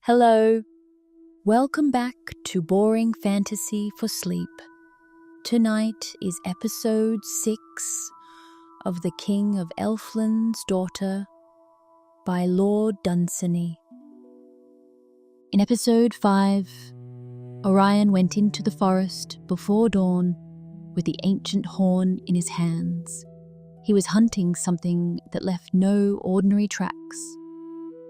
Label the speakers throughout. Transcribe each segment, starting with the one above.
Speaker 1: Hello. Welcome back to Boring Fantasy for Sleep. Tonight is episode 6 of The King of Elfland's Daughter by Lord Dunsany. In episode 5, Orion went into the forest before dawn with the ancient horn in his hands. He was hunting something that left no ordinary tracks.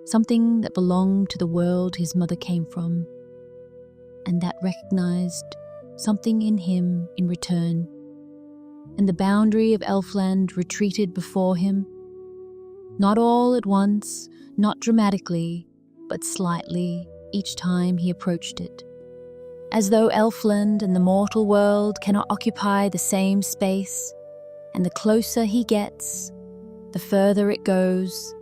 Speaker 1: Something that belonged to the world his mother came from, and that recognized something in him in return. And the boundary of Elfland retreated before him, not all at once, not dramatically, but slightly each time he approached it. As though Elfland and the mortal world cannot occupy the same space, and the closer he gets, the further it goes.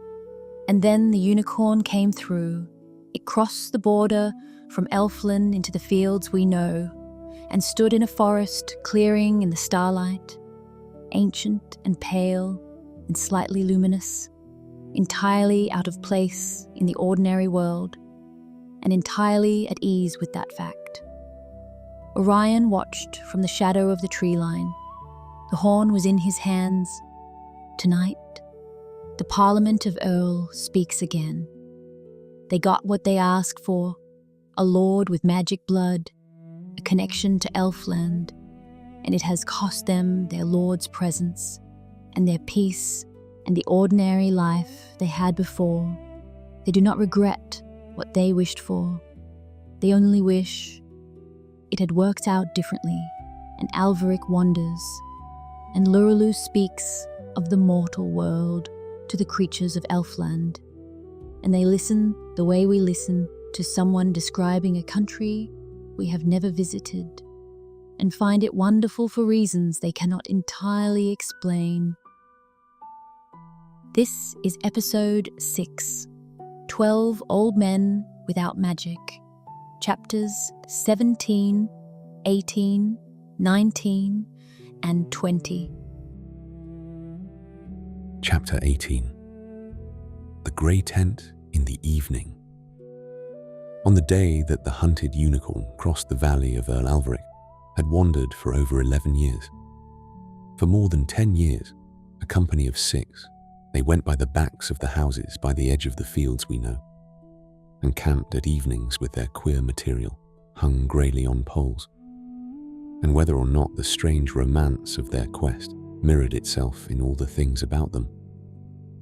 Speaker 1: And then the unicorn came through. It crossed the border from Elfland into the fields we know, and stood in a forest clearing in the starlight, ancient and pale and slightly luminous, entirely out of place in the ordinary world, and entirely at ease with that fact. Orion watched from the shadow of the tree line. The horn was in his hands. Tonight, the Parliament of Earl speaks again. They got what they asked for, a lord with magic blood, a connection to Elfland, and it has cost them their lord's presence and their peace and the ordinary life they had before. They do not regret what they wished for. They only wish it had worked out differently, and Alveric wanders, and Luralus speaks of the mortal world to the creatures of Elfland, and they listen the way we listen to someone describing a country we have never visited, and find it wonderful for reasons they cannot entirely explain. This is episode 6, 12 Old Men Without Magic, chapters 17, 18, 19, and 20.
Speaker 2: Chapter 18. The Grey Tent in the Evening. On the day that the hunted unicorn crossed the valley of Earl Alveric had wandered for over 11 years. For more than 10 years, a company of 6, they went by the backs of the houses by the edge of the fields we know, and camped at evenings with their queer material hung greyly on poles. And whether or not the strange romance of their quest mirrored itself in all the things about them,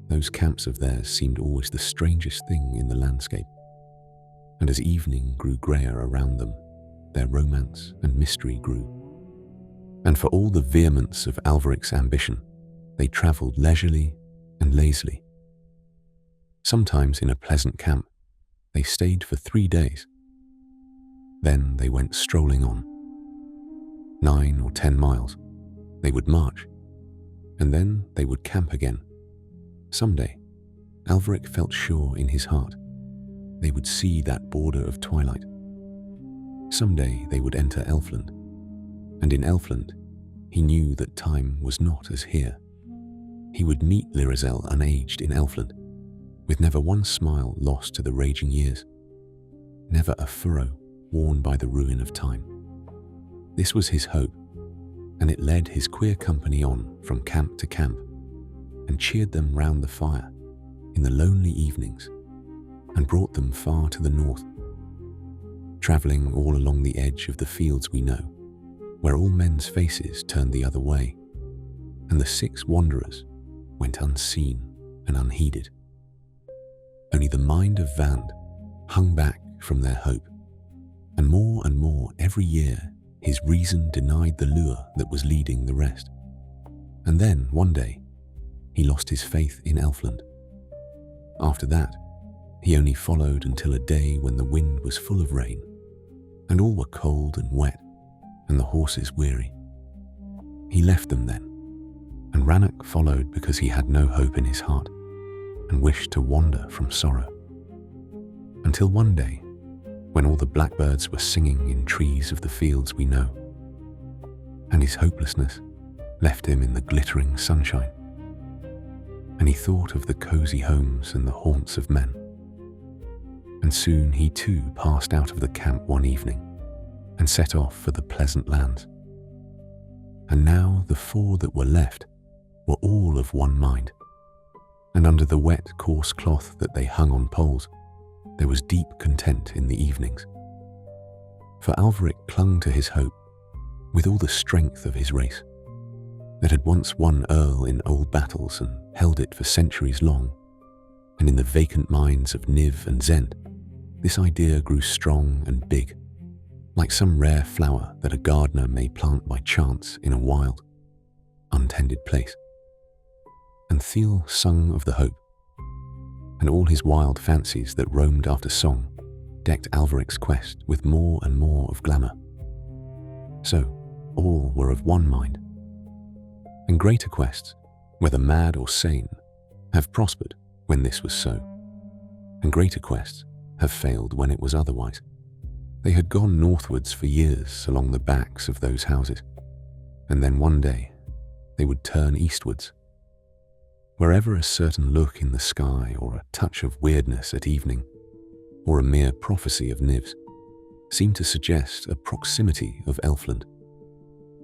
Speaker 2: those camps of theirs seemed always the strangest thing in the landscape. And as evening grew greyer around them, their romance and mystery grew. And for all the vehemence of Alveric's ambition, they travelled leisurely and lazily. Sometimes in a pleasant camp, they stayed for 3 days. Then they went strolling on. 9 or 10 miles, they would march, and then they would camp again. Someday, Alveric felt sure in his heart, they would see that border of twilight. Someday they would enter Elfland, and in Elfland, he knew that time was not as here. He would meet Lyrazel unaged in Elfland, with never one smile lost to the raging years, never a furrow worn by the ruin of time. This was his hope, and it led his queer company on from camp to camp, and cheered them round the fire in the lonely evenings, and brought them far to the north, travelling all along the edge of the fields we know, where all men's faces turned the other way, and the 6 wanderers went unseen and unheeded. Only the mind of Vand hung back from their hope, and more every year his reason denied the lure that was leading the rest. And then, one day, he lost his faith in Elfland. After that, he only followed until a day when the wind was full of rain, and all were cold and wet, and the horses weary. He left them then, and Rannoch followed because he had no hope in his heart, and wished to wander from sorrow. Until one day, when all the blackbirds were singing in trees of the fields we know, and his hopelessness left him in the glittering sunshine, and he thought of the cosy homes and the haunts of men. and soon he too passed out of the camp one evening and set off for the pleasant lands. And now the 4 that were left were all of one mind, and under the wet, coarse cloth that they hung on poles, there was deep content in the evenings. For Alveric clung to his hope with all the strength of his race, that had once won Earl in old battles and held it for centuries long, and in the vacant minds of Niv and Zend, this idea grew strong and big, like some rare flower that a gardener may plant by chance in a wild, untended place. And Thiel sung of the hope, and all his wild fancies that roamed after song decked Alveric's quest with more and more of glamour. So all were of one mind, and greater quests, whether mad or sane, have prospered when this was so, and greater quests have failed when it was otherwise. They had gone northwards for years along the backs of those houses, and then one day they would turn eastwards. Wherever a certain look in the sky or a touch of weirdness at evening, or a mere prophecy of Niv's, seemed to suggest a proximity of Elfland.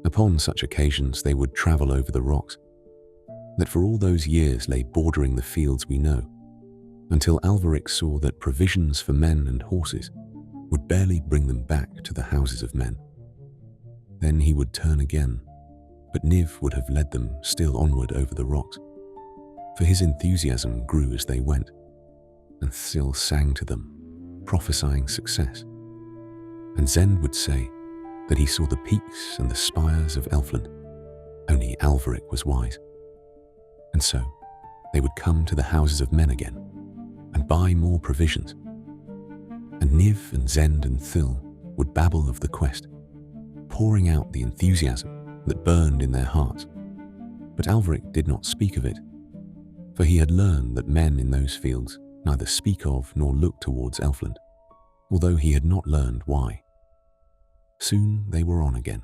Speaker 2: Upon such occasions they would travel over the rocks that for all those years lay bordering the fields we know, until Alveric saw that provisions for men and horses would barely bring them back to the houses of men. Then he would turn again, but Niv would have led them still onward over the rocks, for his enthusiasm grew as they went, and Thiel sang to them, prophesying success. And Zend would say that he saw the peaks and the spires of Elfland, only Alveric was wise. And so they would come to the houses of men again, and buy more provisions. And Niv and Zend and Thiel would babble of the quest, pouring out the enthusiasm that burned in their hearts. But Alveric did not speak of it, for he had learned that men in those fields neither speak of nor look towards Elfland, although he had not learned why. Soon they were on again,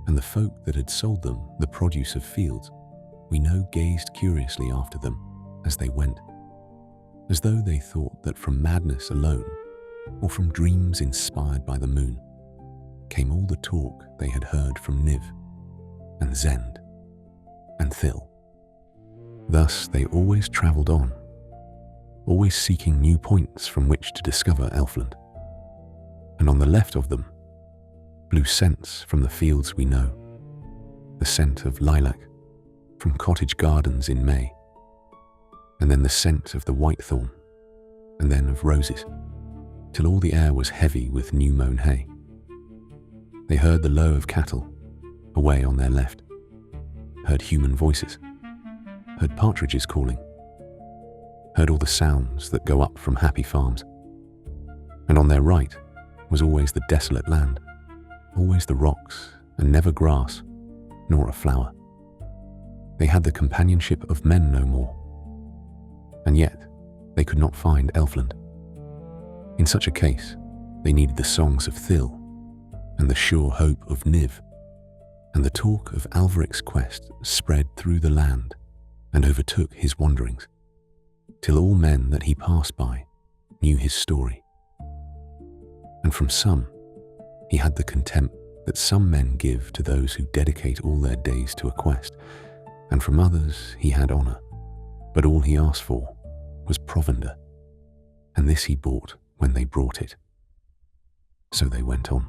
Speaker 2: and the folk that had sold them the produce of fields, we know gazed curiously after them as they went, as though they thought that from madness alone, or from dreams inspired by the moon, came all the talk they had heard from Niv, and Zend, and Thiel. Thus they always travelled on, always seeking new points from which to discover Elfland. And on the left of them blew scents from the fields we know, the scent of lilac from cottage gardens in May, and then the scent of the whitethorn, and then of roses, till all the air was heavy with new-mown hay. They heard the low of cattle away on their left, heard human voices, heard partridges calling, heard all the sounds that go up from happy farms. And on their right was always the desolate land, always the rocks, and never grass, nor a flower. They had the companionship of men no more, and yet they could not find Elfland. In such a case, they needed the songs of Thiel, and the sure hope of Niv, and the talk of Alveric's quest spread through the land and overtook his wanderings, till all men that he passed by knew his story. And from some, he had the contempt that some men give to those who dedicate all their days to a quest, and from others he had honour, but all he asked for was provender, and this he bought when they brought it. So they went on.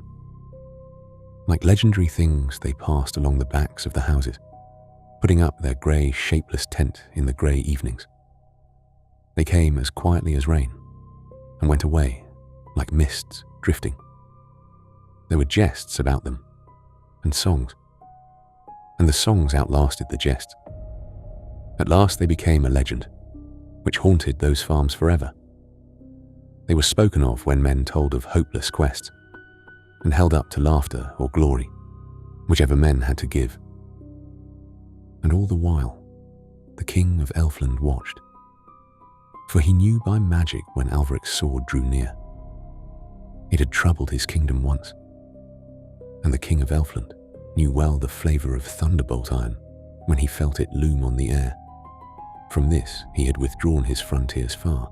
Speaker 2: Like legendary things, they passed along the backs of the houses, putting up their grey, shapeless tent in the grey evenings. They came as quietly as rain, and went away like mists drifting. There were jests about them, and songs, and the songs outlasted the jests. At last they became a legend, which haunted those farms forever. They were spoken of when men told of hopeless quests, and held up to laughter or glory, whichever men had to give. And all the while, the king of Elfland watched, for he knew by magic when Alveric's sword drew near. It had troubled his kingdom once, and the king of Elfland knew well the flavour of thunderbolt iron when he felt it loom on the air. From this he had withdrawn his frontiers far,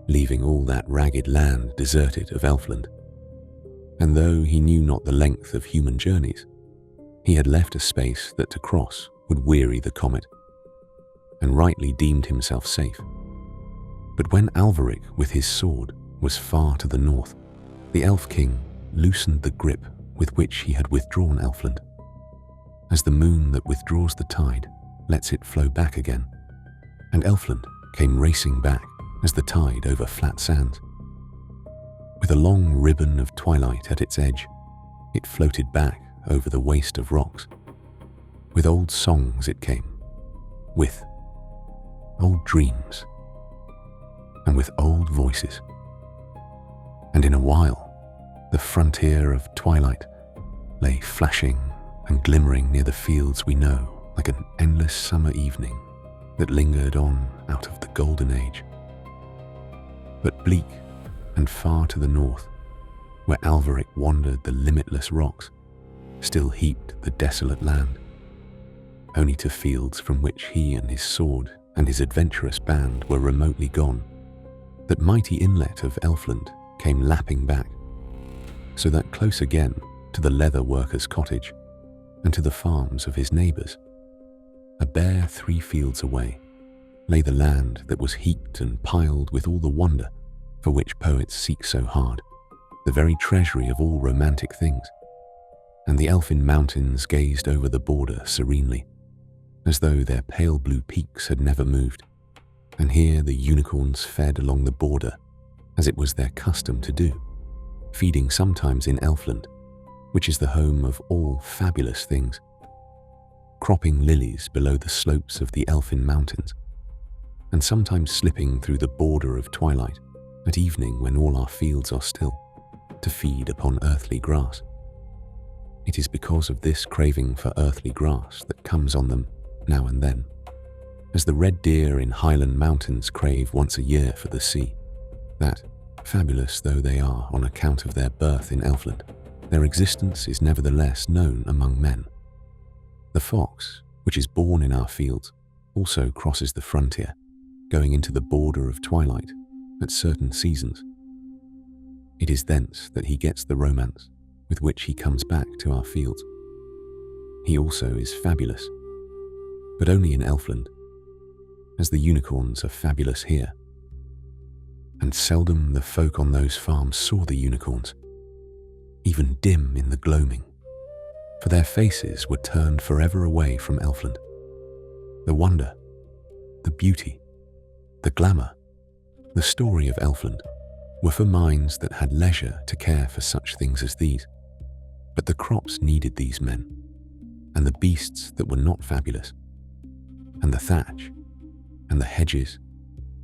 Speaker 2: leaving all that ragged land deserted of Elfland. And though he knew not the length of human journeys, he had left a space that to cross would weary the comet, and rightly deemed himself safe. But when Alveric with his sword was far to the north, the Elf King loosened the grip with which he had withdrawn Elfland, as the moon that withdraws the tide lets it flow back again, and Elfland came racing back as the tide over flat sands. With a long ribbon of twilight at its edge, it floated back over the waste of rocks. With old songs it came, with old dreams, and with old voices. And in a while, the frontier of twilight lay flashing and glimmering near the fields we know, like an endless summer evening that lingered on out of the golden age. But bleak and far to the north, where Alveric wandered the limitless rocks, still heaped the desolate land, only to fields from which he and his sword and his adventurous band were remotely gone, that mighty inlet of Elfland came lapping back, so that close again to the leather worker's cottage and to the farms of his neighbours, a bare 3 fields away, lay the land that was heaped and piled with all the wonder for which poets seek so hard, the very treasury of all romantic things. And the elfin mountains gazed over the border serenely, as though their pale blue peaks had never moved, and here the unicorns fed along the border as it was their custom to do, feeding sometimes in Elfland, which is the home of all fabulous things, cropping lilies below the slopes of the elfin mountains, and sometimes slipping through the border of twilight at evening when all our fields are still, to feed upon earthly grass. It is because of this craving for earthly grass that comes on them now and then, as the red deer in Highland mountains crave once a year for the sea, that, fabulous though they are on account of their birth in Elfland, their existence is nevertheless known among men. The fox, which is born in our fields, also crosses the frontier, going into the border of twilight at certain seasons. It is thence that he gets the romance with which he comes back to our fields. He also is fabulous, but only in Elfland, as the unicorns are fabulous here. And seldom the folk on those farms saw the unicorns, even dim in the gloaming, for their faces were turned forever away from Elfland. The wonder, the beauty, the glamour, the story of Elfland were for minds that had leisure to care for such things as these. But the crops needed these men, and the beasts that were not fabulous, and the thatch, and the hedges,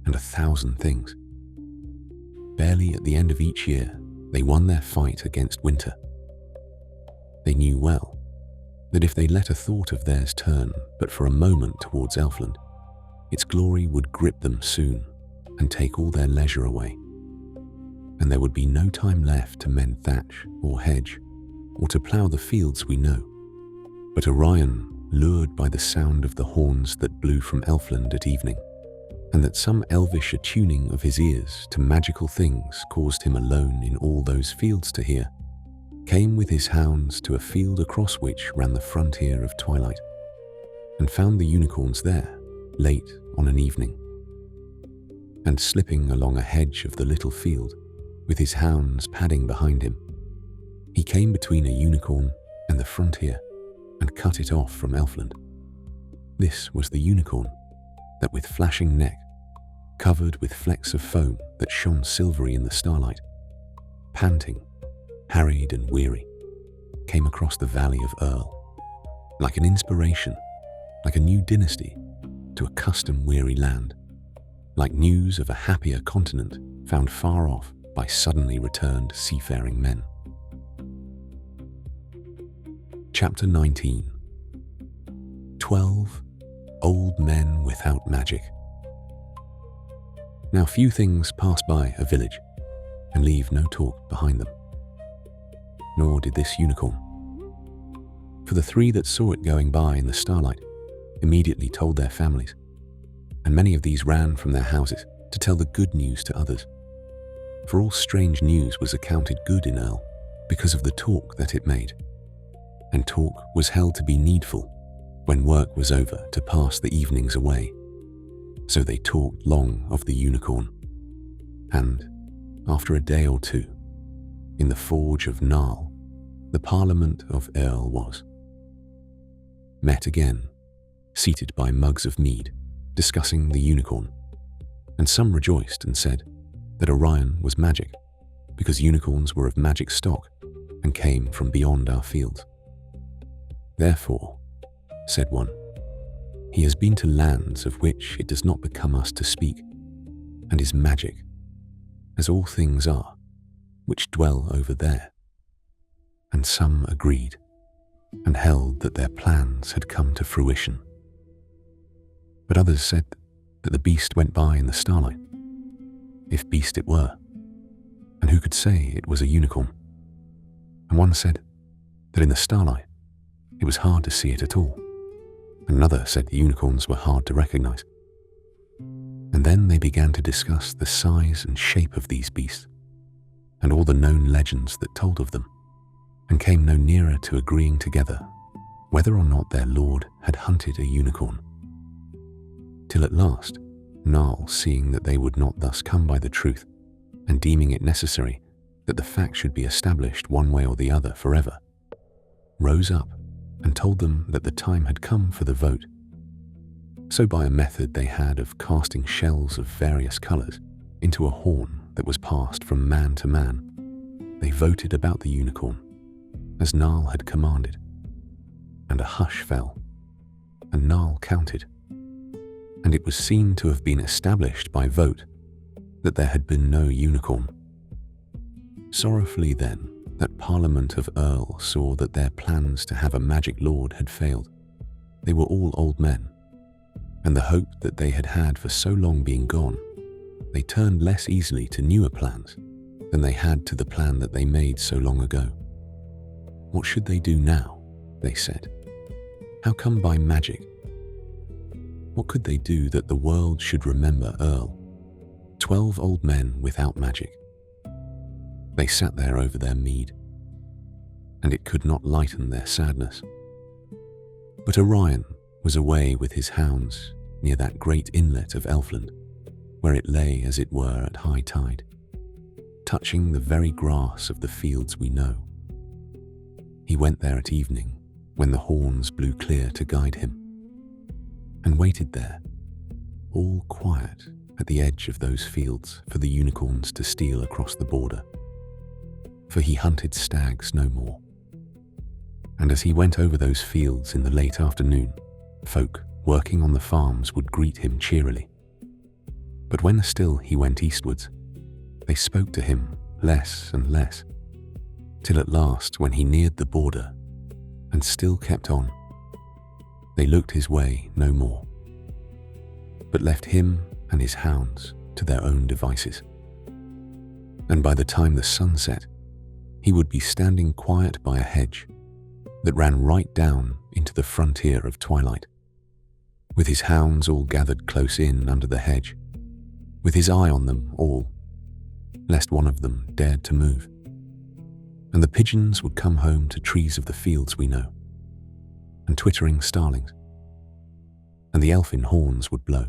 Speaker 2: and 1,000 things. Barely at the end of each year, they won their fight against winter. They knew well that if they let a thought of theirs turn but for a moment towards Elfland, its glory would grip them soon and take all their leisure away, and there would be no time left to mend thatch or hedge, or to plough the fields we know. But Orion, lured by the sound of the horns that blew from Elfland at evening, and that some elvish attuning of his ears to magical things caused him alone in all those fields to hear, came with his hounds to a field across which ran the frontier of twilight, and found the unicorns there, late on an evening. And slipping along a hedge of the little field, with his hounds padding behind him, he came between a unicorn and the frontier, and cut it off from Elfland. This was the unicorn that with flashing neck, covered with flecks of foam that shone silvery in the starlight, panting, harried and weary, came across the valley of Earl, like an inspiration, like a new dynasty to a custom-weary land, like news of a happier continent found far off by suddenly returned seafaring men. Chapter 19. 12 Old Men Without Magic. Now few things pass by a village and leave no talk behind them. Nor did this unicorn. For the 3 that saw it going by in the starlight immediately told their families, and many of these ran from their houses to tell the good news to others. For all strange news was accounted good in Earl because of the talk that it made, and talk was held to be needful when work was over to pass the evenings away. So they talked long of the unicorn, and, after a day or two, in the forge of Narl, the Parliament of Earl was met again, seated by mugs of mead, discussing the unicorn, and some rejoiced and said that Orion was magic, because unicorns were of magic stock and came from beyond our fields. Therefore, said one, he has been to lands of which it does not become us to speak, and is magic, as all things are, which dwell over there. And some agreed, and held that their plans had come to fruition. But others said that the beast went by in the starlight, if beast it were, and who could say it was a unicorn? And one said that in the starlight it was hard to see it at all, and another said the unicorns were hard to recognize. And then they began to discuss the size and shape of these beasts, and all the known legends that told of them, and came no nearer to agreeing together whether or not their lord had hunted a unicorn. Till at last, Narl, seeing that they would not thus come by the truth, and deeming it necessary that the fact should be established one way or the other forever, rose up and told them that the time had come for the vote. So by a method they had of casting shells of various colours into a horn that was passed from man to man, they voted about the unicorn, as Narl had commanded. And a hush fell, and Narl counted, and it was seen to have been established by vote that there had been no unicorn. Sorrowfully then, that Parliament of Earl saw that their plans to have a magic lord had failed. They were all old men, and the hope that they had had for so long being gone, they turned less easily to newer plans than they had to the plan that they made so long ago. What should they do now? They said. How come by magic? What could they do that the world should remember Earl? 12 old men without magic. They sat there over their mead, and it could not lighten their sadness. But Orion was away with his hounds near that great inlet of Elfland, where it lay as it were at high tide, touching the very grass of the fields we know. He went there at evening, when the horns blew clear to guide him, and waited there, all quiet at the edge of those fields for the unicorns to steal across the border. For he hunted stags no more. And as he went over those fields in the late afternoon, folk working on the farms would greet him cheerily. But when still he went eastwards, they spoke to him less and less, till at last when he neared the border, and still kept on, they looked his way no more, but left him and his hounds to their own devices. And by the time the sun set, he would be standing quiet by a hedge that ran right down into the frontier of twilight, with his hounds all gathered close in under the hedge, with his eye on them all, lest one of them dared to move. And the pigeons would come home to trees of the fields we know, and twittering starlings, and the elfin horns would blow.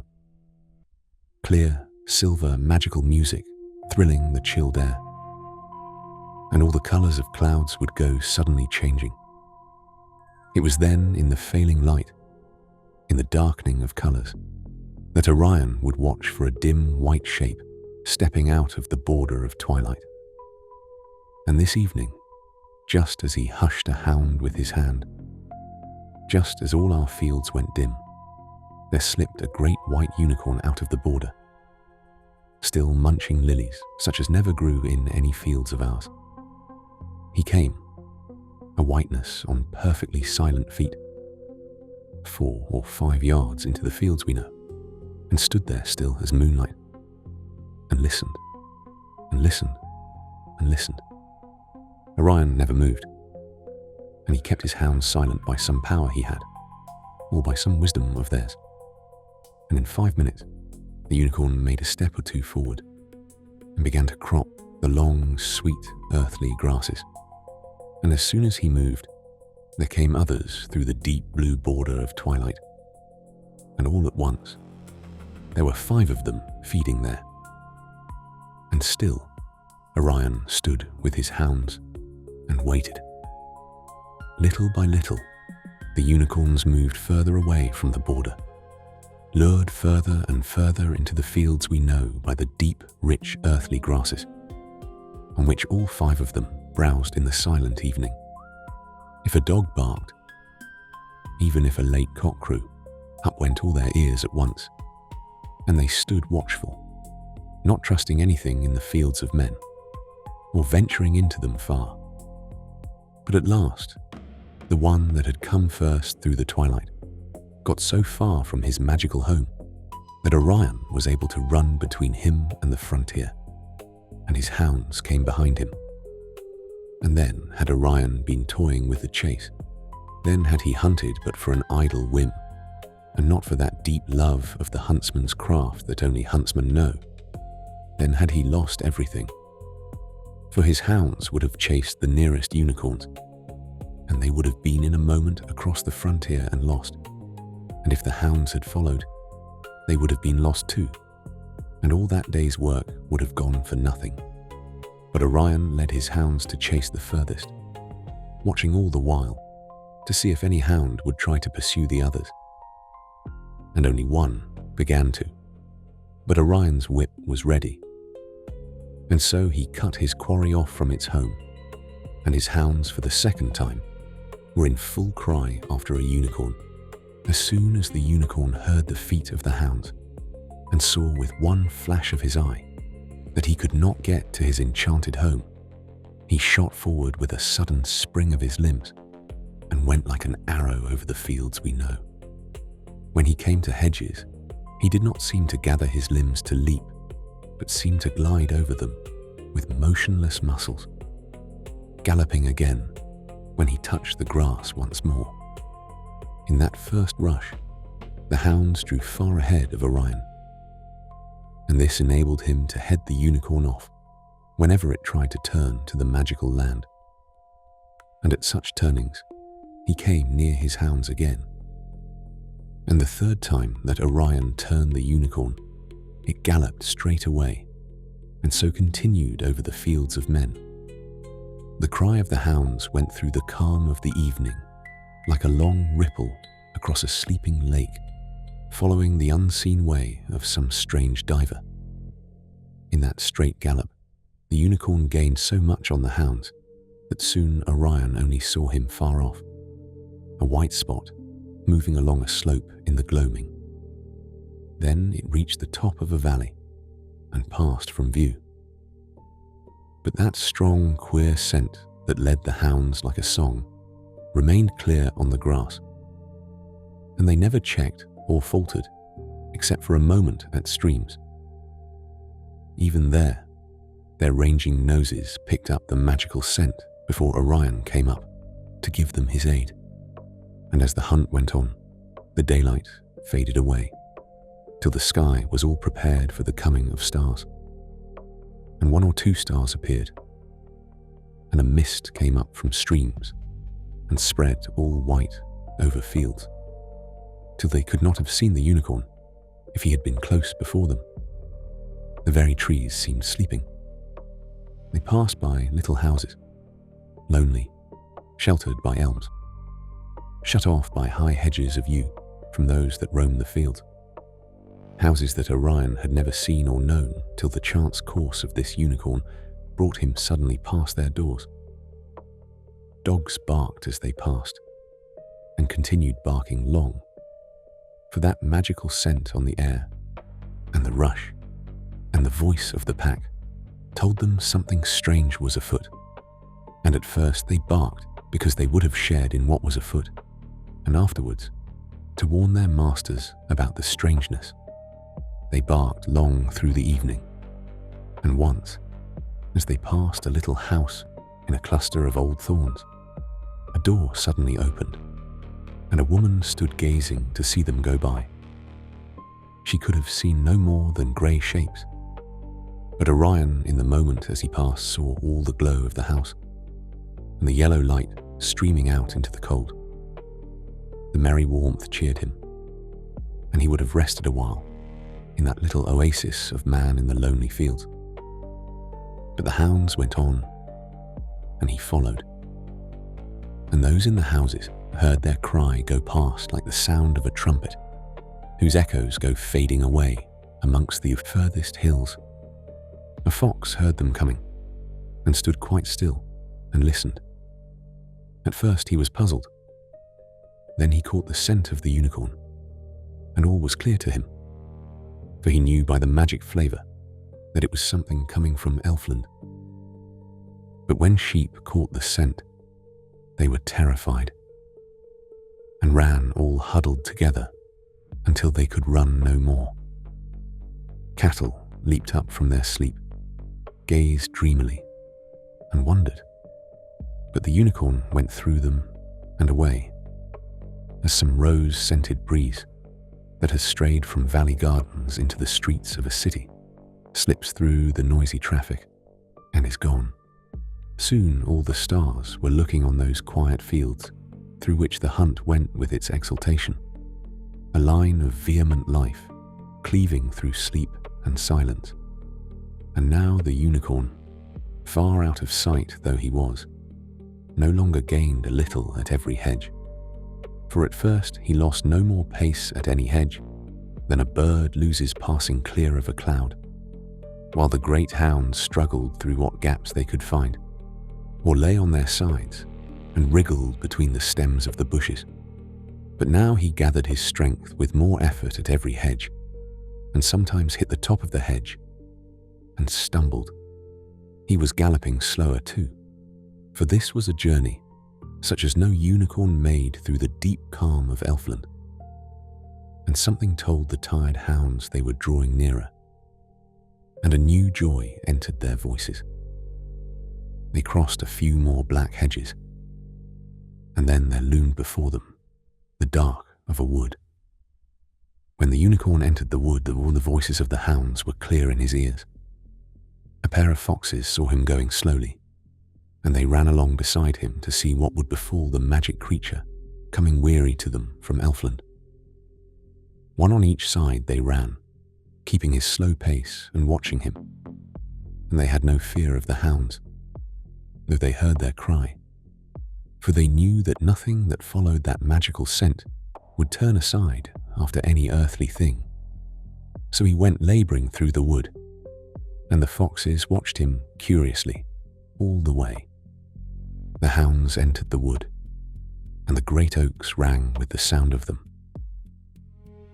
Speaker 2: Clear, silver, magical music thrilling the chilled air, and all the colours of clouds would go suddenly changing. It was then in the failing light, in the darkening of colours, that Orion would watch for a dim white shape stepping out of the border of twilight. And this evening, just as he hushed a hound with his hand, just as all our fields went dim, there slipped a great white unicorn out of the border, still munching lilies such as never grew in any fields of ours. He came, a whiteness on perfectly silent feet, 4 or 5 yards into the fields we know, and stood there still as moonlight, and listened, and listened, and listened. Orion never moved, and he kept his hounds silent by some power he had, or by some wisdom of theirs. And in 5 minutes, the unicorn made a step or two forward and began to crop the long, sweet, earthly grasses. And as soon as he moved, there came others through the deep blue border of twilight. And all at once, there were 5 of them feeding there. And still, Orion stood with his hounds and waited. Little by little, the unicorns moved further away from the border, lured further and further into the fields we know by the deep, rich, earthly grasses, on which all 5 of them browsed in the silent evening. If a dog barked, even if a late cock crew, up went all their ears at once, and they stood watchful, not trusting anything in the fields of men, or venturing into them far. But at last, the one that had come first through the twilight got so far from his magical home that Orion was able to run between him and the frontier, and his hounds came behind him. And then had Orion been toying with the chase, then had he hunted but for an idle whim, and not for that deep love of the huntsman's craft that only huntsmen know, then had he lost everything. For his hounds would have chased the nearest unicorns, and they would have been in a moment across the frontier and lost. And if the hounds had followed, they would have been lost too, and all that day's work would have gone for nothing. But Orion led his hounds to chase the furthest, watching all the while to see if any hound would try to pursue the others. And only one began to, but Orion's whip was ready. And so he cut his quarry off from its home, and his hounds for the second time were in full cry after a unicorn. As soon as the unicorn heard the feet of the hounds and saw with one flash of his eye that he could not get to his enchanted home, he shot forward with a sudden spring of his limbs and went like an arrow over the fields we know. When he came to hedges, he did not seem to gather his limbs to leap, but seemed to glide over them with motionless muscles, galloping again when he touched the grass once more. In that first rush, the hounds drew far ahead of Orion, and this enabled him to head the unicorn off whenever it tried to turn to the magical land. And at such turnings, he came near his hounds again. And the third time that Orion turned the unicorn, it galloped straight away, and so continued over the fields of men. The cry of the hounds went through the calm of the evening, like a long ripple across a sleeping lake, following the unseen way of some strange diver. In that straight gallop, the unicorn gained so much on the hounds that soon Orion only saw him far off, a white spot moving along a slope in the gloaming. Then it reached the top of a valley and passed from view. But that strong, queer scent that led the hounds like a song remained clear on the grass, and they never checked or faltered except for a moment at streams. Even there, their ranging noses picked up the magical scent before Orion came up to give them his aid. And as the hunt went on, the daylight faded away, till the sky was all prepared for the coming of stars. And 1 or 2 stars appeared, and a mist came up from streams and spread all white over fields, till they could not have seen the unicorn if he had been close before them. The very trees seemed sleeping. They passed by little houses, lonely, sheltered by elms, shut off by high hedges of yew from those that roamed the fields. Houses that Orion had never seen or known till the chance course of this unicorn brought him suddenly past their doors. Dogs barked as they passed, and continued barking long, for that magical scent on the air, and the rush, and the voice of the pack told them something strange was afoot. And at first they barked because they would have shared in what was afoot, and afterwards, to warn their masters about the strangeness, they barked long through the evening. And once, as they passed a little house in a cluster of old thorns, a door suddenly opened, and a woman stood gazing to see them go by. she could have seen no more than grey shapes. But Orion, in the moment as he passed, saw all the glow of the house, and the yellow light streaming out into the cold. The merry warmth cheered him, and he would have rested a while in that little oasis of man in the lonely fields. But the hounds went on, and he followed. And those in the houses heard their cry go past like the sound of a trumpet, whose echoes go fading away amongst the furthest hills. A fox heard them coming, and stood quite still and listened. At first he was puzzled. Then he caught the scent of the unicorn, and all was clear to him, for he knew by the magic flavour that it was something coming from Elfland. But when sheep caught the scent, they were terrified, and ran all huddled together until they could run no more. Cattle leaped up from their sleep, gazed dreamily, and wondered. But the unicorn went through them and away, as some rose-scented breeze that has strayed from valley gardens into the streets of a city slips through the noisy traffic and is gone. Soon all the stars were looking on those quiet fields through which the hunt went with its exultation, a line of vehement life cleaving through sleep and silence. And now the unicorn, far out of sight though he was, no longer gained a little at every hedge. For at first he lost no more pace at any hedge than a bird loses passing clear of a cloud, while the great hounds struggled through what gaps they could find, or lay on their sides and wriggled between the stems of the bushes. But now he gathered his strength with more effort at every hedge, and sometimes hit the top of the hedge and stumbled. He was galloping slower too, for this was a journey such as no unicorn made through the deep calm of Elfland. And something told the tired hounds they were drawing nearer, and a new joy entered their voices. They crossed a few more black hedges, and then there loomed before them the dark of a wood. When the unicorn entered the wood, all the voices of the hounds were clear in his ears. A pair of foxes saw him going slowly, and they ran along beside him to see what would befall the magic creature coming weary to them from Elfland. One on each side they ran, keeping his slow pace and watching him, and they had no fear of the hounds, though they heard their cry, for they knew that nothing that followed that magical scent would turn aside after any earthly thing. So he went labouring through the wood, and the foxes watched him curiously all the way. The hounds entered the wood, and the great oaks rang with the sound of them.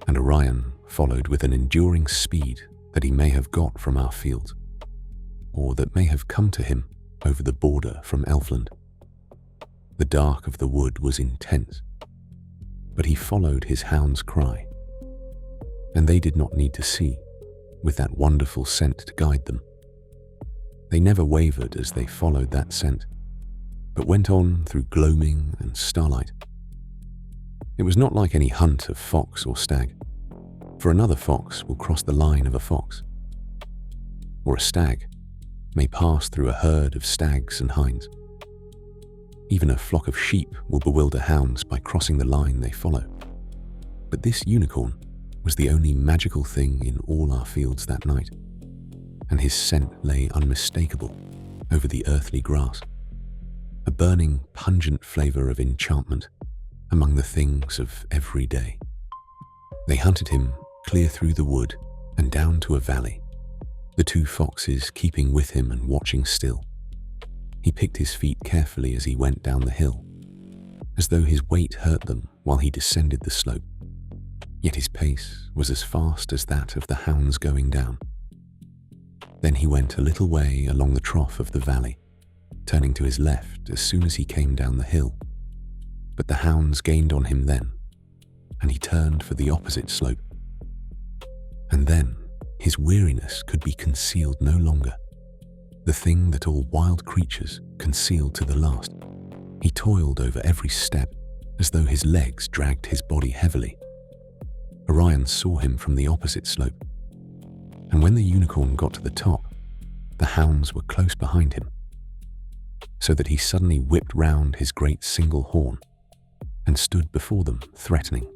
Speaker 2: And Orion followed with an enduring speed that he may have got from our fields, or that may have come to him over the border from Elfland. The dark of the wood was intense, but he followed his hound's cry, and they did not need to see, with that wonderful scent to guide them. They never wavered as they followed that scent, but went on through gloaming and starlight. It was not like any hunt of fox or stag, for another fox will cross the line of a fox, or a stag may pass through a herd of stags and hinds. Even a flock of sheep will bewilder hounds by crossing the line they follow. But this unicorn was the only magical thing in all our fields that night, and his scent lay unmistakable over the earthly grass, a burning, pungent flavour of enchantment among the things of every day. They hunted him clear through the wood and down to a valley, the two foxes keeping with him and watching still. He picked his feet carefully as he went down the hill, as though his weight hurt them while he descended the slope, yet his pace was as fast as that of the hounds going down. Then he went a little way along the trough of the valley, turning to his left as soon as he came down the hill. But the hounds gained on him then, and he turned for the opposite slope. And then his weariness could be concealed no longer, the thing that all wild creatures concealed to the last. He toiled over every step as though his legs dragged his body heavily. Orion saw him from the opposite slope, and when the unicorn got to the top, the hounds were close behind him, so that he suddenly whipped round his great single horn and stood before them, threatening.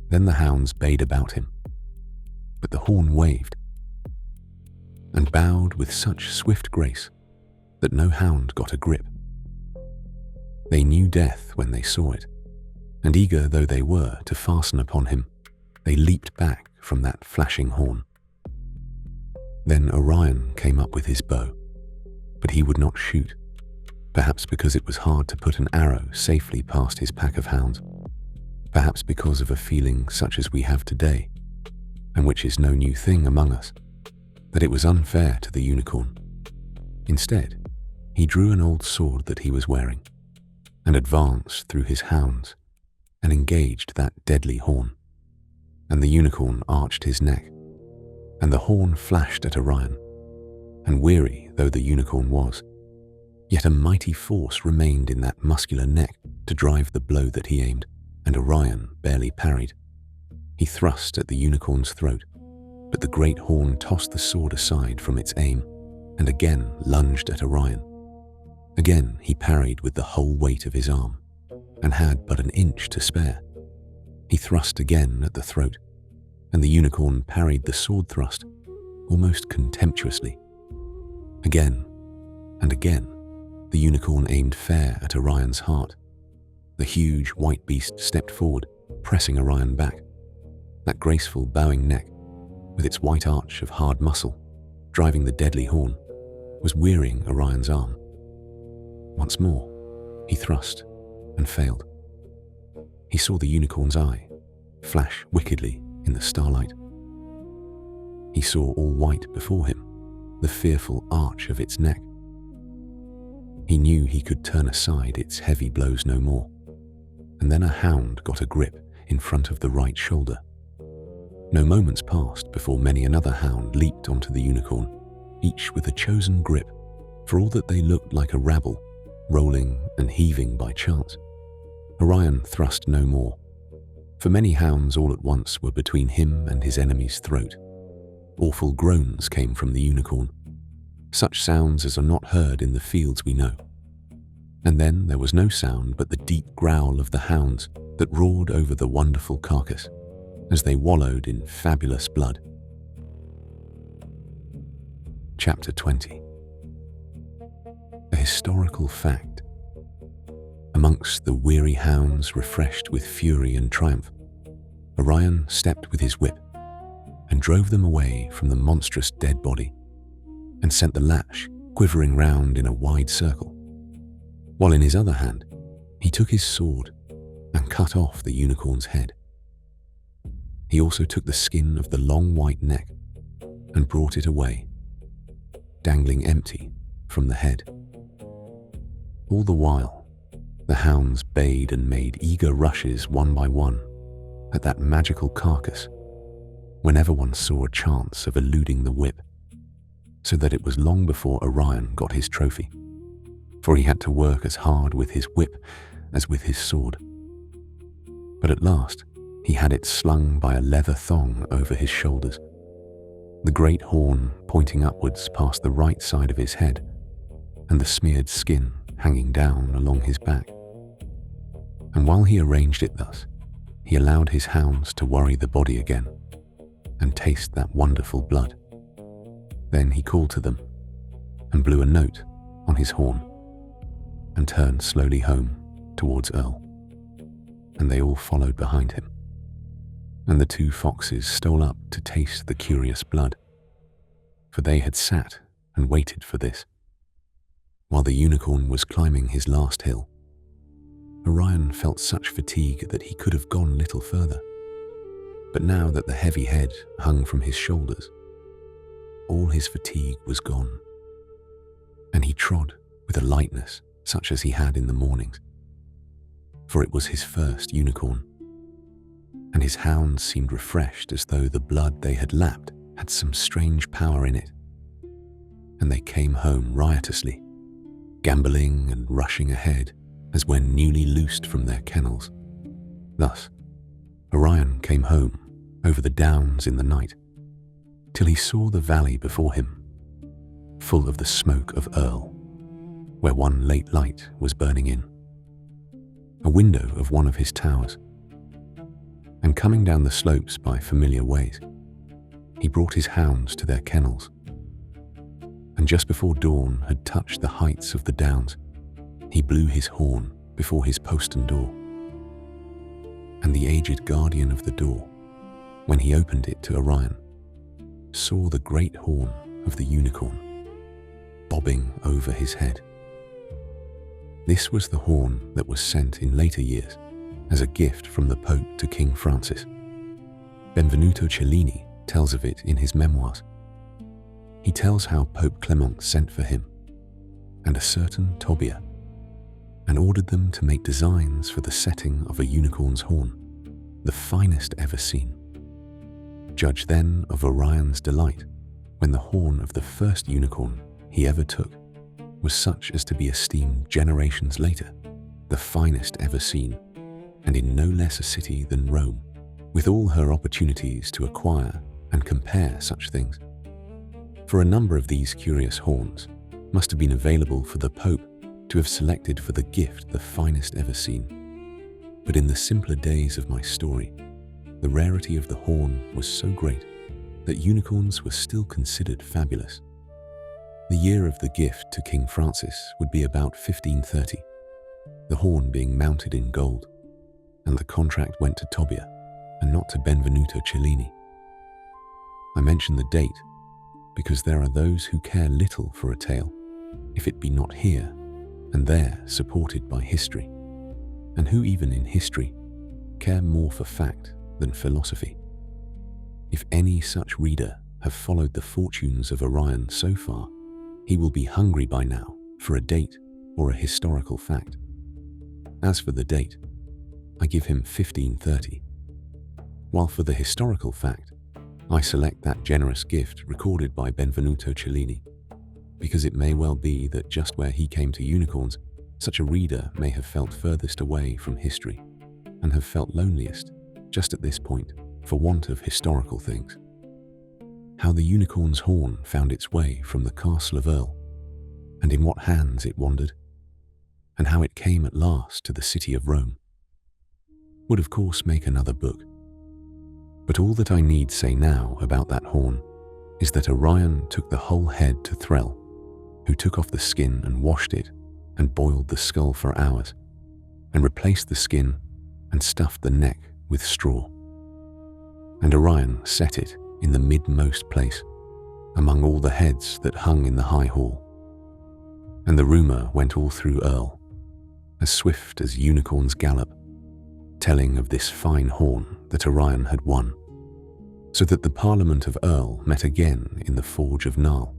Speaker 2: Then the hounds bayed about him, but the horn waved and bowed with such swift grace that no hound got a grip. They knew death when they saw it, and eager though they were to fasten upon him, they leaped back from that flashing horn. Then Orion came up with his bow, but he would not shoot, perhaps because it was hard to put an arrow safely past his pack of hounds, perhaps because of a feeling such as we have today, and which is no new thing among us, that it was unfair to the unicorn. Instead, he drew an old sword that he was wearing, and advanced through his hounds, and engaged that deadly horn. And the unicorn arched his neck, and the horn flashed at Orion, and weary though the unicorn was, yet a mighty force remained in that muscular neck to drive the blow that he aimed, and Orion barely parried. He thrust at the unicorn's throat, but the great horn tossed the sword aside from its aim, and again lunged at Orion. Again he parried with the whole weight of his arm, and had but an inch to spare. He thrust again at the throat, and the unicorn parried the sword thrust almost contemptuously. Again and again the unicorn aimed fair at Orion's heart. The huge white beast stepped forward, pressing Orion back. That graceful bowing neck, with its white arch of hard muscle, driving the deadly horn, was wearying Orion's arm. Once more, he thrust and failed. He saw the unicorn's eye flash wickedly in the starlight. He saw all white before him, the fearful arch of its neck. He knew he could turn aside its heavy blows no more, and then a hound got a grip in front of the right shoulder. No moments passed before many another hound leaped onto the unicorn, each with a chosen grip, for all that they looked like a rabble, rolling and heaving by chance. Orion thrust no more, for many hounds all at once were between him and his enemy's throat. Awful groans came from the unicorn, such sounds as are not heard in the fields we know. And then there was no sound but the deep growl of the hounds that roared over the wonderful carcass as they wallowed in fabulous blood. Chapter 20. A historical fact. Amongst the weary hounds refreshed with fury and triumph, Orion stepped with his whip and drove them away from the monstrous dead body, and sent the lash quivering round in a wide circle, while in his other hand he took his sword and cut off the unicorn's head. He also took the skin of the long white neck and brought it away, dangling empty from the head. All the while, the hounds bayed and made eager rushes one by one at that magical carcass whenever one saw a chance of eluding the whip, so that it was long before Orion got his trophy, for he had to work as hard with his whip as with his sword. But at last he had it slung by a leather thong over his shoulders, the great horn pointing upwards past the right side of his head, and the smeared skin hanging down along his back. And while he arranged it thus, he allowed his hounds to worry the body again and taste that wonderful blood. Then he called to them and blew a note on his horn and turned slowly home towards Earl, and they all followed behind him. And the two foxes stole up to taste the curious blood, for they had sat and waited for this, while the unicorn was climbing his last hill. Orion felt such fatigue that he could have gone little further, but now that the heavy head hung from his shoulders, all his fatigue was gone, and he trod with a lightness such as he had in the mornings, for it was his first unicorn, and his hounds seemed refreshed as though the blood they had lapped had some strange power in it, and they came home riotously, gambolling and rushing ahead as when newly loosed from their kennels. Thus, Orion came home over the downs in the night, till he saw the valley before him, full of the smoke of Earl, where one late light was burning in, a window of one of his towers. And coming down the slopes by familiar ways, he brought his hounds to their kennels. And just before dawn had touched the heights of the downs, he blew his horn before his postern door. And the aged guardian of the door, when he opened it to Orion, saw the great horn of the unicorn bobbing over his head. This was the horn that was sent in later years as a gift from the Pope to King Francis. Benvenuto Cellini tells of it in his memoirs. He tells how Pope Clement sent for him and a certain Tobbia, and ordered them to make designs for the setting of a unicorn's horn, the finest ever seen. Judge then of Orion's delight when the horn of the first unicorn he ever took was such as to be esteemed generations later the finest ever seen, and in no less a city than Rome, with all her opportunities to acquire and compare such things. For a number of these curious horns must have been available for the Pope to have selected for the gift the finest ever seen. But in the simpler days of my story, the rarity of the horn was so great that unicorns were still considered fabulous. The year of the gift to King Francis would be about 1530, the horn being mounted in gold, and the contract went to Tobbia and not to Benvenuto Cellini. I mention the date because there are those who care little for a tale if it be not here and there supported by history, and who even in history care more for fact than philosophy. If any such reader have followed the fortunes of Orion so far, he will be hungry by now for a date or a historical fact. As for the date, I give him 1530, while for the historical fact, I select that generous gift recorded by Benvenuto Cellini, because it may well be that just where he came to unicorns, such a reader may have felt furthest away from history, and have felt loneliest just at this point for want of historical things. How the unicorn's horn found its way from the castle of Earl, and in what hands it wandered, and how it came at last to the city of Rome, would of course make another book. But all that I need say now about that horn is that Orion took the whole head to Threll, who took off the skin and washed it and boiled the skull for hours, and replaced the skin and stuffed the neck with straw. And Orion set it in the midmost place, among all the heads that hung in the high hall. And the rumour went all through Earl, as swift as unicorns gallop, telling of this fine horn that Orion had won, so that the Parliament of Earl met again in the forge of Narl.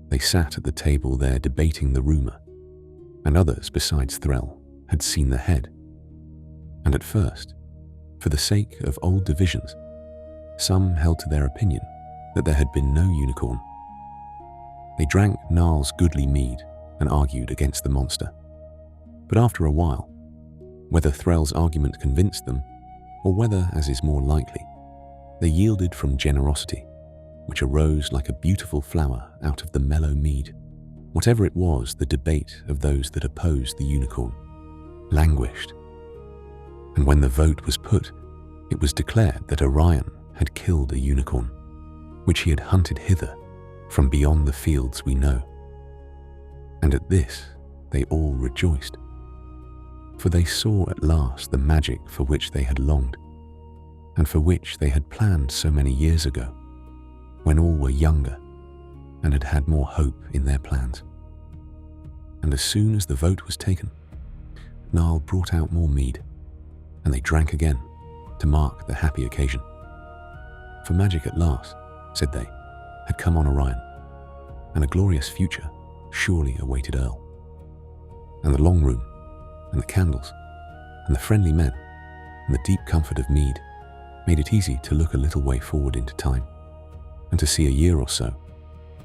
Speaker 2: They sat at the table there debating the rumour, and others besides Threll had seen the head. And at first, for the sake of old divisions, some held to their opinion that there had been no unicorn. They drank Narl's goodly mead and argued against the monster. But after a while, whether Threll's argument convinced them, or whether, as is more likely, they yielded from generosity, which arose like a beautiful flower out of the mellow mead. Whatever it was, the debate of those that opposed the unicorn languished. And when the vote was put, it was declared that Orion had killed a unicorn, which he had hunted hither from beyond the fields we know. And at this they all rejoiced, for they saw at last the magic for which they had longed, and for which they had planned so many years ago, when all were younger and had had more hope in their plans. And as soon as the vote was taken, Narl brought out more mead, and they drank again to mark the happy occasion. For magic at last, said they, had come on Orion, and a glorious future surely awaited Earl. And the long room, and the candles, and the friendly men, and the deep comfort of mead made it easy to look a little way forward into time, and to see a year or so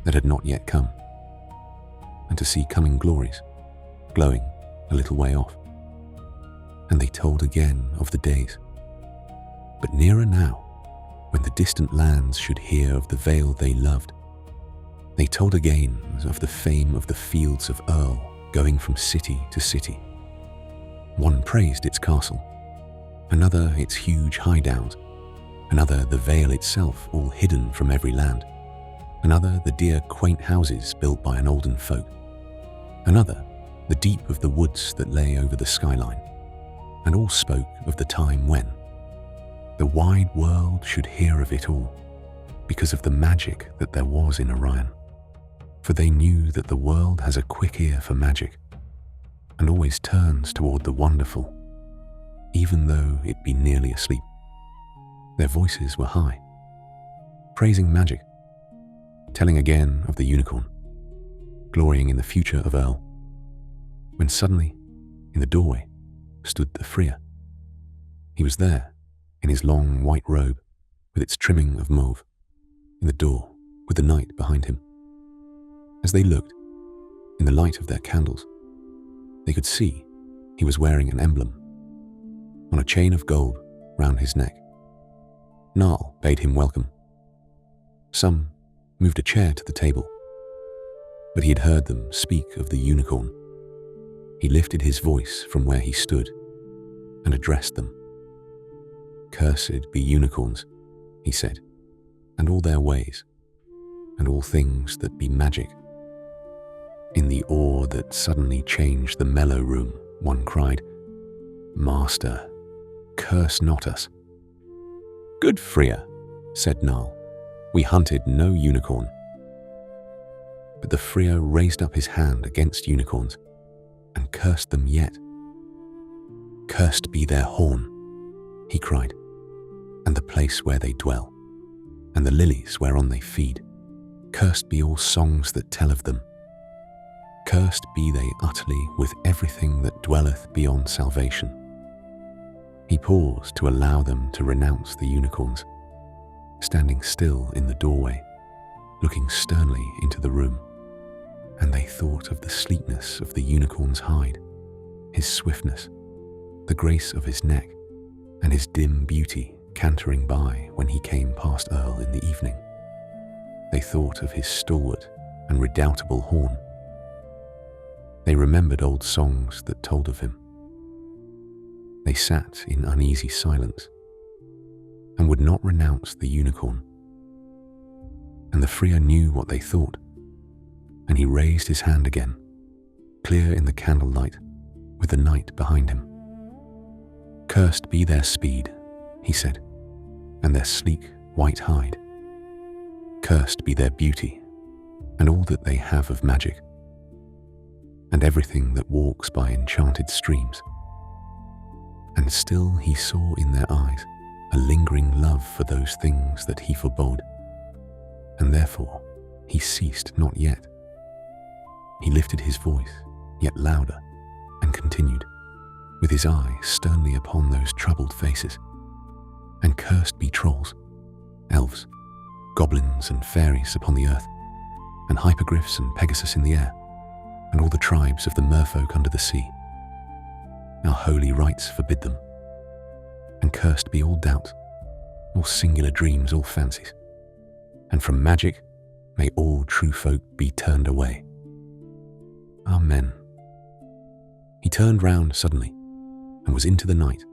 Speaker 2: that had not yet come, and to see coming glories glowing a little way off. And they told again of the days But nearer now, when the distant lands should hear of the vale they loved, they told again of the fame of the fields of Earl going from city to city. One praised its castle, another its huge high downs, another the vale itself all hidden from every land, another the dear quaint houses built by an olden folk, another the deep of the woods that lay over the skyline, and all spoke of the time when the wide world should hear of it all, because of the magic that there was in Orion. For they knew that the world has a quick ear for magic, and always turns toward the wonderful, even though it be nearly asleep. Their voices were high, praising magic, telling again of the unicorn, glorying in the future of Earl, when suddenly, in the doorway, stood the Freer. He was there, in his long white robe, with its trimming of mauve, in the door, with the knight behind him. As they looked, in the light of their candles, they could see he was wearing an emblem on a chain of gold round his neck. Narl bade him welcome. Some moved a chair to the table, but he had heard them speak of the unicorn. He lifted his voice from where he stood and addressed them. "Cursed be unicorns," he said, "and all their ways, and all things that be magic." In the awe that suddenly changed the mellow room, one cried, "Master, curse not us." "Good Freer," said Narl, "we hunted no unicorn." But the Freer raised up his hand against unicorns and cursed them yet. "Cursed be their horn," he cried, "and the place where they dwell, and the lilies whereon they feed. Cursed be all songs that tell of them. Cursed be they utterly with everything that dwelleth beyond salvation." He paused to allow them to renounce the unicorns, standing still in the doorway, looking sternly into the room. And they thought of the sleekness of the unicorn's hide, his swiftness, the grace of his neck, and his dim beauty cantering by when he came past Earl in the evening. They thought of his stalwart and redoubtable horn. They remembered old songs that told of him. They sat in uneasy silence and would not renounce the unicorn. And the Freer knew what they thought, and he raised his hand again, clear in the candlelight, with the knight behind him. "Cursed be their speed," he said, "and their sleek white hide. Cursed be their beauty, and all that they have of magic, and everything that walks by enchanted streams." And still he saw in their eyes a lingering love for those things that he forbode, and therefore he ceased not yet. He lifted his voice yet louder and continued, with his eye sternly upon those troubled faces. "And cursed be trolls, elves, goblins and fairies upon the earth, and hypogriffs and Pegasus in the air, and all the tribes of the merfolk under the sea. Our holy rites forbid them. And cursed be all doubt, all singular dreams, all fancies. And from magic may all true folk be turned away. Amen." He turned round suddenly and was into the night.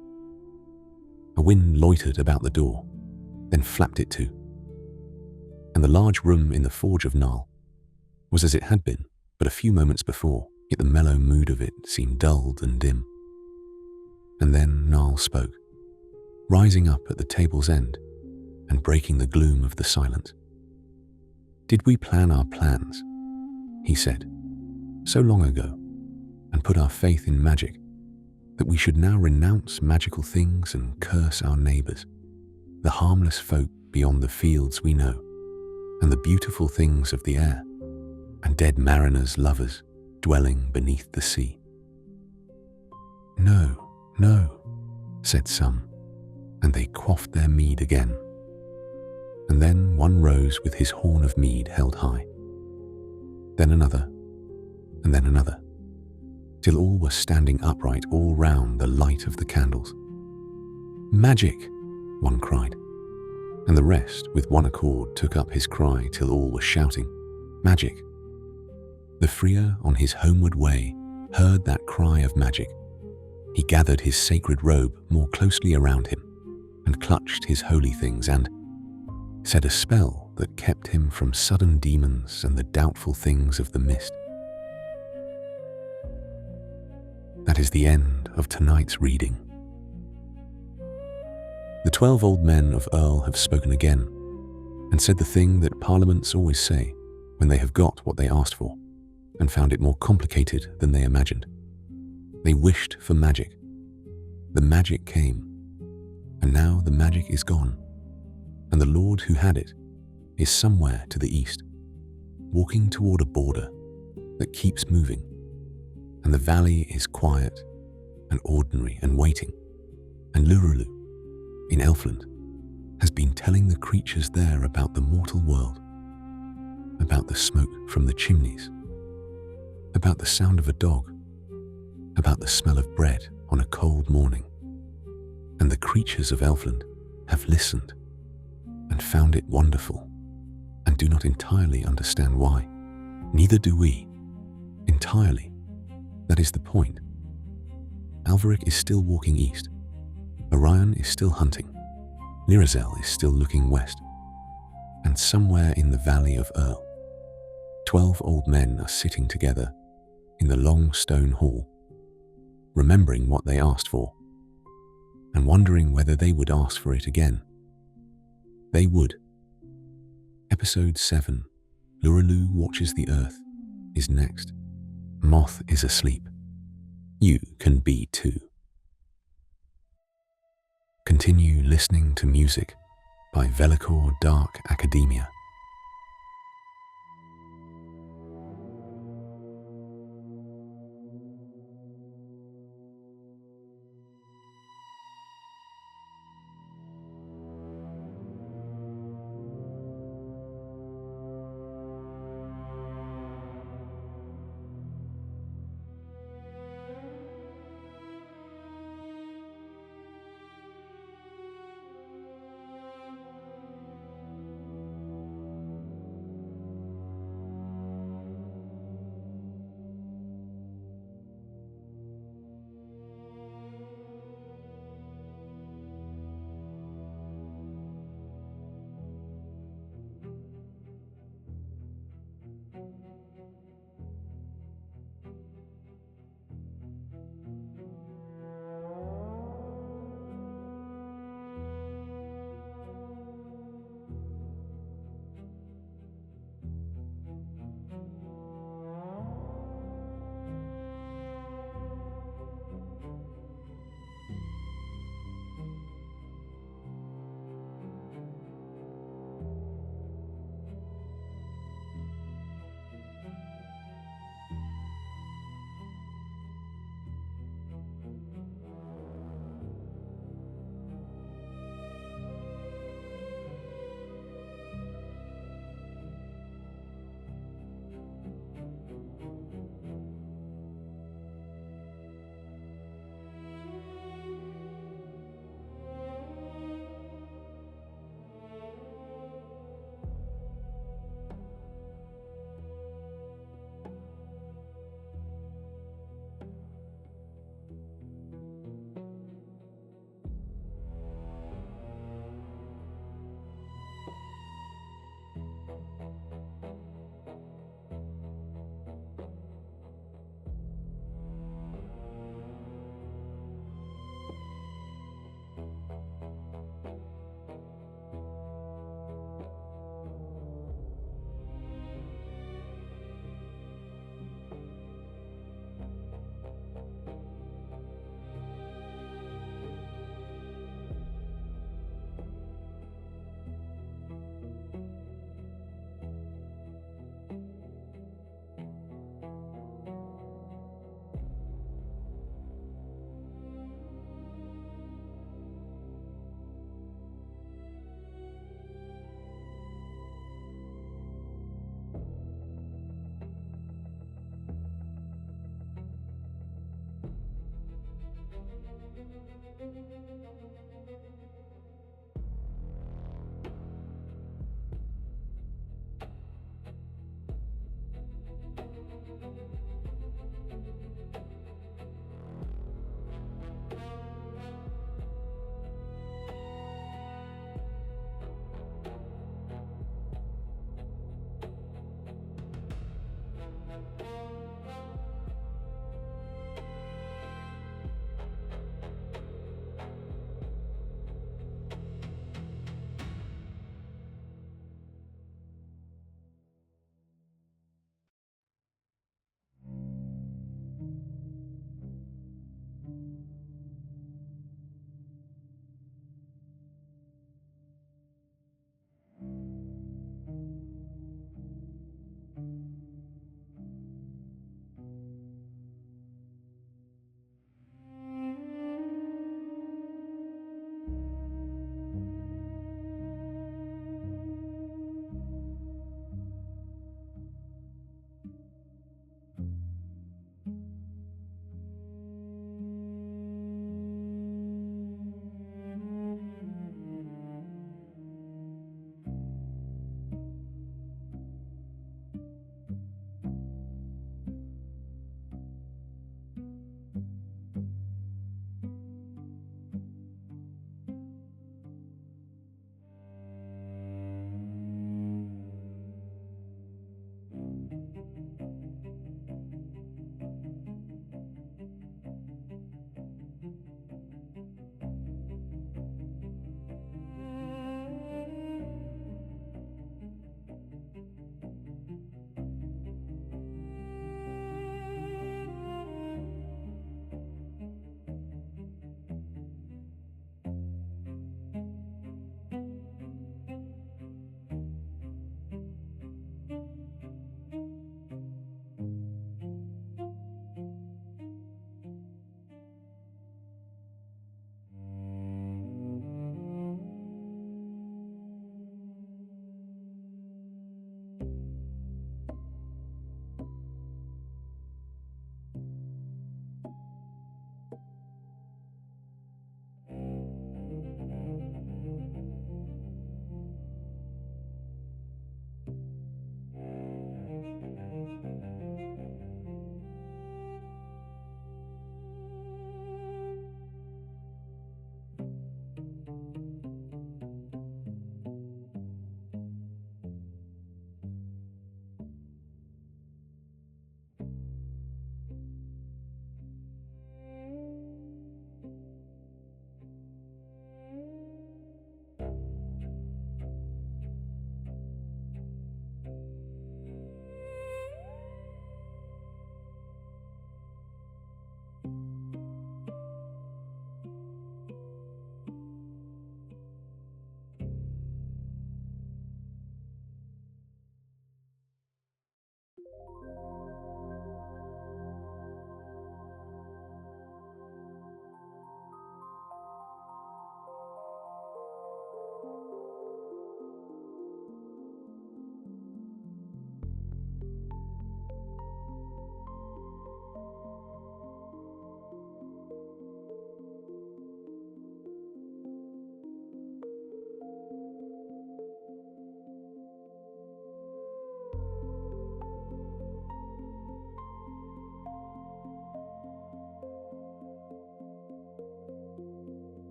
Speaker 2: A wind loitered about the door, then flapped it to, and the large room in the forge of Narl was as it had been but a few moments before, yet the mellow mood of it seemed dulled and dim. And then Narl spoke, rising up at the table's end and breaking the gloom of the silence. "Did we plan our plans," he said, "so long ago, and put our faith in magic, that we should now renounce magical things and curse our neighbours, the harmless folk beyond the fields we know, and the beautiful things of the air, and dead mariners' lovers dwelling beneath the sea?" "No, no," said some, and they quaffed their mead again. And then one rose with his horn of mead held high, then another, and then another, till all were standing upright all round the light of the candles. "Magic!" one cried, and the rest with one accord took up his cry till all were shouting, "Magic!" The Friar on his homeward way heard that cry of magic. He gathered his sacred robe more closely around him and clutched his holy things and said a spell that kept him from sudden demons and the doubtful things of the mist. That is the end of tonight's reading. The 12 old men of Earl have spoken again and said the thing that parliaments always say when they have got what they asked for and found it more complicated than they imagined. They wished for magic. The magic came, and now the magic is gone, and the Lord who had it is somewhere to the east, walking toward a border that keeps moving, and the valley is quiet and ordinary and waiting, and Lurulu in Elfland has been telling the creatures there about the mortal world, about the smoke from the chimneys, about the sound of a dog, about the smell of bread on a cold morning. And the creatures of Elfland have listened and found it wonderful and do not entirely understand why. Neither do we, entirely. That is the point. Alveric is still walking east. Orion is still hunting. Lyrazel is still looking west. And somewhere in the valley of Earl, 12 old men are sitting together in the long stone hall, remembering what they asked for, and wondering whether they would ask for it again. They would. Episode 7, Lurulu Watches the Earth, is next. Moth is asleep. You can be too. Continue listening to music by Velikor Dark Academia.